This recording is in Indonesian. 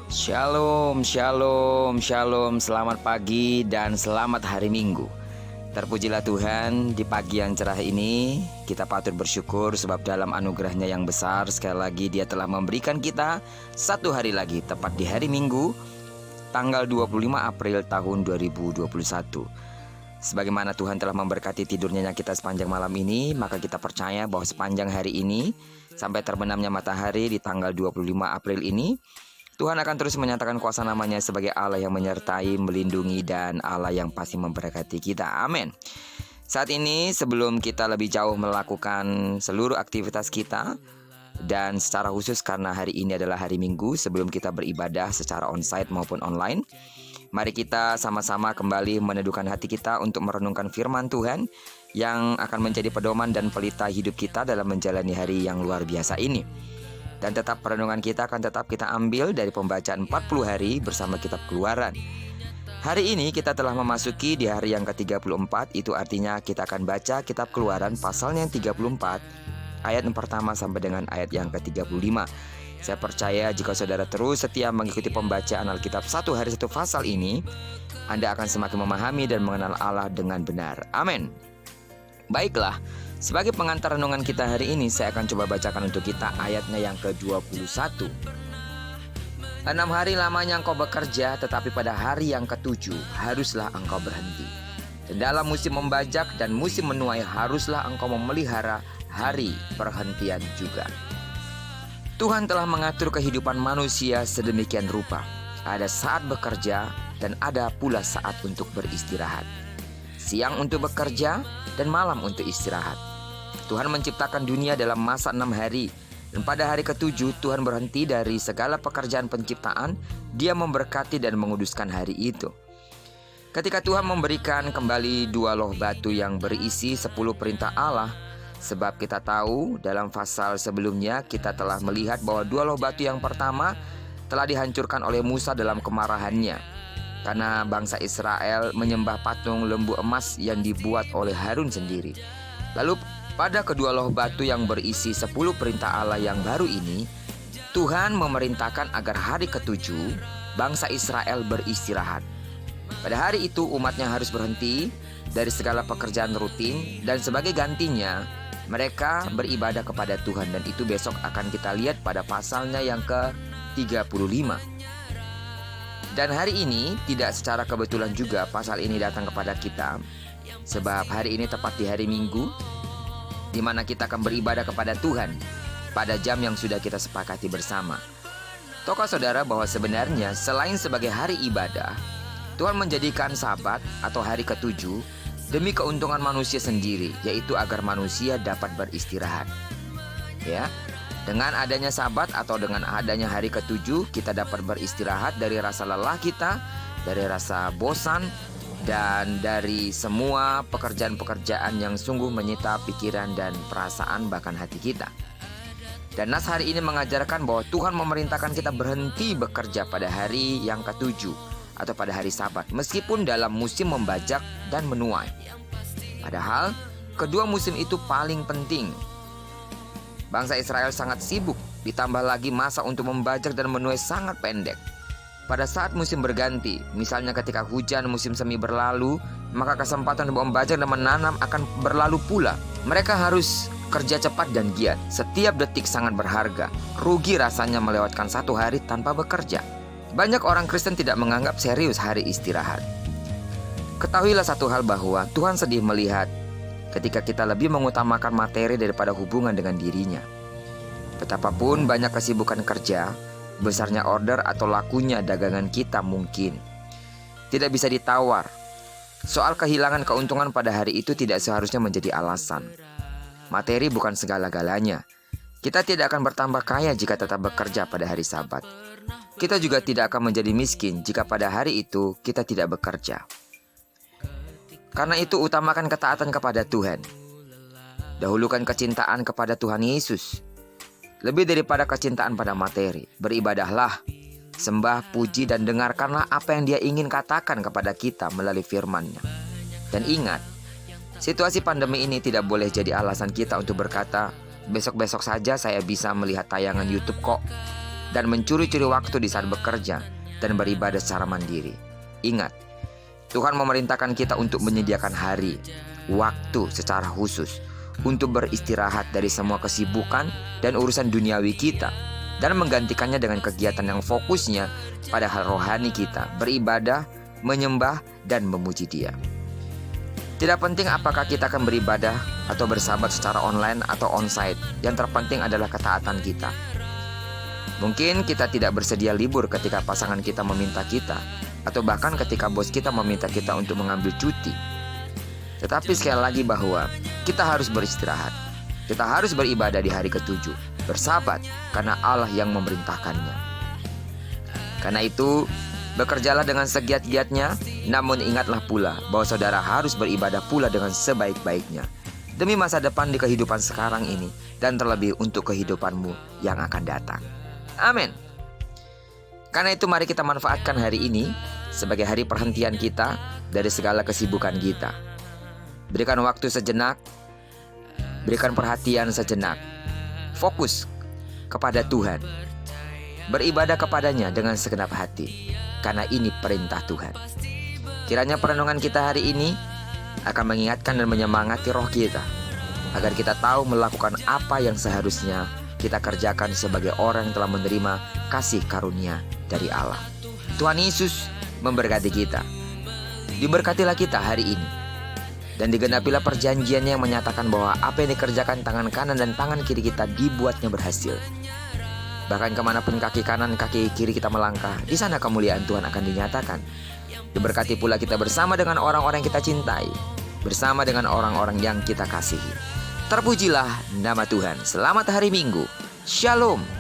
Shalom, shalom, shalom. Selamat pagi dan selamat hari Minggu. Terpujilah Tuhan, di pagi yang cerah ini kita patut bersyukur sebab dalam anugerahnya yang besar sekali lagi Dia telah memberikan kita satu hari lagi, tepat di hari Minggu tanggal 25 April tahun 2021. Sebagaimana Tuhan telah memberkati tidurnya kita sepanjang malam ini, maka kita percaya bahwa sepanjang hari ini sampai terbenamnya matahari di tanggal 25 April ini, Tuhan akan terus menyatakan kuasa namanya sebagai Allah yang menyertai, melindungi, dan Allah yang pasti memberkati kita. Amin. Saat ini sebelum kita lebih jauh melakukan seluruh aktivitas kita, dan secara khusus karena hari ini adalah hari Minggu, sebelum kita beribadah secara onsite maupun online, mari kita sama-sama kembali meneduhkan hati kita untuk merenungkan firman Tuhan yang akan menjadi pedoman dan pelita hidup kita dalam menjalani hari yang luar biasa ini. Dan tetap perenungan kita akan tetap kita ambil dari pembacaan 40 hari bersama kitab Keluaran. Hari ini kita telah memasuki di hari yang ke-34, itu artinya kita akan baca kitab Keluaran pasalnya yang 34, ayat yang pertama sampai dengan ayat yang ke-35. Saya percaya jika saudara terus setia mengikuti pembacaan Alkitab satu hari satu pasal ini, Anda akan semakin memahami dan mengenal Allah dengan benar. Amin. Baiklah, sebagai pengantar renungan kita hari ini, saya akan coba bacakan untuk kita ayatnya yang ke-21. 6 hari lamanya engkau bekerja, tetapi pada hari yang ke-7 haruslah engkau berhenti. Dan dalam musim membajak dan musim menuai haruslah engkau memelihara hari perhentian juga. Tuhan telah mengatur kehidupan manusia sedemikian rupa. Ada saat bekerja dan ada pula saat untuk beristirahat. Siang untuk bekerja dan malam untuk istirahat. Tuhan menciptakan dunia dalam masa 6 hari. Dan pada hari ke-7 Tuhan berhenti dari segala pekerjaan penciptaan. Dia memberkati dan menguduskan hari itu. Ketika Tuhan memberikan kembali 2 loh batu yang berisi 10 perintah Allah, sebab kita tahu dalam pasal sebelumnya kita telah melihat bahwa 2 loh batu yang pertama telah dihancurkan oleh Musa dalam kemarahannya, karena bangsa Israel menyembah patung lembu emas yang dibuat oleh Harun sendiri. Lalu pada kedua loh batu yang berisi 10 perintah Allah yang baru ini, Tuhan memerintahkan agar hari ke-7 bangsa Israel beristirahat. Pada hari itu umatnya harus berhenti dari segala pekerjaan rutin, dan sebagai gantinya mereka beribadah kepada Tuhan. Dan itu besok akan kita lihat pada pasalnya yang ke-35. Dan hari ini tidak secara kebetulan juga pasal ini datang kepada kita, sebab hari ini tepat di hari Minggu, di mana kita akan beribadah kepada Tuhan pada jam yang sudah kita sepakati bersama. Tahukah saudara bahwa sebenarnya selain sebagai hari ibadah, Tuhan menjadikan Sabat atau hari ke-7 demi keuntungan manusia sendiri, yaitu agar manusia dapat beristirahat. Ya. Dengan adanya Sabat atau dengan adanya hari ke-7, kita dapat beristirahat dari rasa lelah kita, dari rasa bosan, dan dari semua pekerjaan-pekerjaan yang sungguh menyita pikiran dan perasaan bahkan hati kita. Dan nas hari ini mengajarkan bahwa Tuhan memerintahkan kita berhenti bekerja pada hari yang ke-7 atau pada hari Sabat, meskipun dalam musim membajak dan menuai. Padahal kedua musim itu paling penting. Bangsa Israel sangat sibuk, ditambah lagi masa untuk membajak dan menuai sangat pendek. Pada saat musim berganti, misalnya ketika hujan musim semi berlalu, maka kesempatan untuk membajak dan menanam akan berlalu pula. Mereka harus kerja cepat dan giat. Setiap detik sangat berharga. Rugi rasanya melewatkan satu hari tanpa bekerja. Banyak orang Kristen tidak menganggap serius hari istirahat. Ketahuilah satu hal, bahwa Tuhan sedih melihat ketika kita lebih mengutamakan materi daripada hubungan dengan dirinya. Betapapun banyak kesibukan kerja, besarnya order atau lakunya dagangan kita mungkin tidak bisa ditawar. Soal kehilangan keuntungan pada hari itu tidak seharusnya menjadi alasan. Materi bukan segala-galanya. Kita tidak akan bertambah kaya jika tetap bekerja pada hari Sabat. Kita juga tidak akan menjadi miskin jika pada hari itu kita tidak bekerja. Karena itu utamakan ketaatan kepada Tuhan. Dahulukan kecintaan kepada Tuhan Yesus lebih daripada kecintaan pada materi. Beribadahlah, sembah, puji, dan dengarkanlah apa yang Dia ingin katakan kepada kita melalui firman-Nya. Dan ingat, situasi pandemi ini tidak boleh jadi alasan kita untuk berkata, besok-besok saja saya bisa melihat tayangan YouTube kok. dan mencuri-curi waktu di saat bekerja dan beribadah secara mandiri. Ingat, Tuhan memerintahkan kita untuk menyediakan hari, waktu secara khusus untuk beristirahat dari semua kesibukan dan urusan duniawi kita, dan menggantikannya dengan kegiatan yang fokusnya pada hal rohani kita, beribadah, menyembah, dan memuji Dia. Tidak penting apakah kita akan beribadah atau bersahabat secara online atau onsite, yang terpenting adalah ketaatan kita. Mungkin kita tidak bersedia libur ketika pasangan kita meminta kita, atau bahkan ketika bos kita meminta kita untuk mengambil cuti. Tetapi sekali lagi bahwa kita harus beristirahat. Kita harus beribadah di hari ke-7, bersahabat karena Allah yang memerintahkannya. Karena itu, bekerjalah dengan segiat-giatnya, namun ingatlah pula bahwa saudara harus beribadah pula dengan sebaik-baiknya, demi masa depan di kehidupan sekarang ini, dan terlebih untuk kehidupanmu yang akan datang. Amin. Karena itu mari kita manfaatkan hari ini sebagai hari perhentian kita dari segala kesibukan kita. Berikan waktu sejenak, berikan perhatian sejenak, fokus kepada Tuhan, beribadah kepadanya dengan segenap hati, karena ini perintah Tuhan. Kiranya perenungan kita hari ini akan mengingatkan dan menyemangati roh kita, agar kita tahu melakukan apa yang seharusnya kita kerjakan sebagai orang yang telah menerima kasih karunia dari Allah. Tuhan Yesus memberkati kita. Diberkatilah kita hari ini, dan digenapilah perjanjiannya yang menyatakan bahwa apa yang dikerjakan tangan kanan dan tangan kiri kita dibuatnya berhasil. Bahkan kemanapun kaki kanan kaki kiri kita melangkah, di sana kemuliaan Tuhan akan dinyatakan. Diberkati pula kita bersama dengan orang-orang yang kita cintai, bersama dengan orang-orang yang kita kasihi. Terpujilah nama Tuhan. Selamat hari Minggu. Shalom.